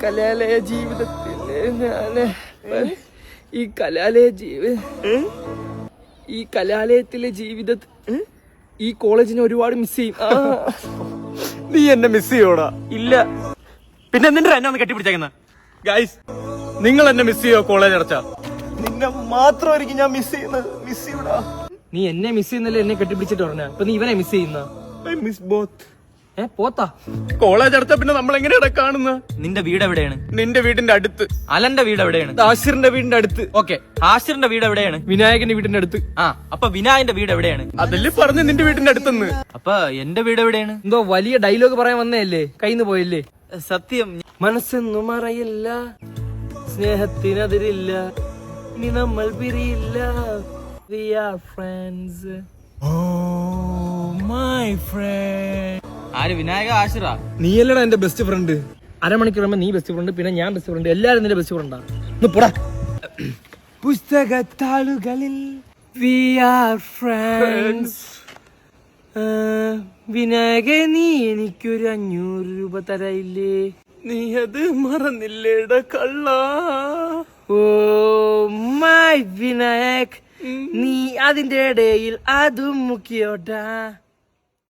കലാലയ ജീവിതത്തില് ഈ കലാലയത്തിലെ ജീവിതത്തിൽ ഈ കോളേജിനെ ഒരുപാട് മിസ് ചെയ്യും. നീ എന്നെ മിസ് ചെയ്യോടാ? ഇല്ല. പിന്നെ എന്തിനാ എന്നെ ഒന്ന് കെട്ടിപ്പിടിച്ചേക്കുന്ന? ഗൈസ്, നിങ്ങൾ എന്നെ മിസ് ചെയ്യോ? കോളേജ് അടച്ചാ നിന്നെ മാത്രമായിരിക്കും ഞാൻ മിസ് ചെയ്യുന്നത്. മിസ് ചെയ്യൂടാ. നീ എന്നെ മിസ് ചെയ്യുന്നല്ലേ എന്നെ കെട്ടിപ്പിടിച്ചിട്ട് പറഞ്ഞ. അപ്പൊ നീ ഇവനെ മിസ് ചെയ്യുന്ന? I miss both. പോത്താ? കോളേജ് അടുത്ത പിന്നെ നമ്മൾ എങ്ങനെയാ കാണുന്ന? നിന്റെ വീട് എവിടെയാണ്? നിന്റെ വീടിന്റെ അടുത്ത്. അലന്റെ വീട് എവിടെയാണ്? ആശിറിന്റെ വീടിന്റെ അടുത്ത്. ഓക്കെ, ആശിറിന്റെ വീട് എവിടെയാണ്? വിനായകന്റെ വീടിന്റെ അടുത്ത്. അപ്പൊ വിനായന്റെ വീട് എവിടെയാണ്? അതല്ലേ പറഞ്ഞു നിന്റെ വീടിന്റെ അടുത്തെന്ന്. അപ്പൊ എന്റെ വീട് എവിടെയാണ്? എന്തോ വലിയ ഡയലോഗ് പറയാൻ വന്നതല്ലേ, കയ്യിന്ന് പോയല്ലേ? സത്യം. മനസ്സൊന്നും മറയില്ല, സ്നേഹത്തിനതിരില്ല, ഇനി നമ്മൾ പിരിയില്ല. We are friends. Oh my friend. ആര്? വിനായക, ആശിറ? നീയല്ലടാ എന്റെ ബെസ്റ്റ് ഫ്രണ്ട്. അരമണിക്കൂർ നീ ബെസ്റ്റ് ഫ്രണ്ട്, പിന്നെ ഞാൻ ബെസ്റ്റ് ഫ്രണ്ട്, എല്ലാരും നിന്റെ ബെസ്റ്റ് ഫ്രണ്ടാ. പോടാ. പുസ്തകത്താളുകളിൽ we are friends. വിനായക, നീ എനിക്കൊരു 500 രൂപ തരയില്ലേ? നീ അത് മറന്നില്ലേടാ കള്ള. ഓ മൈ വിനായക്, നീ അതിന്റെ ഇടയിൽ അതും മുക്കിയോട്ടാ.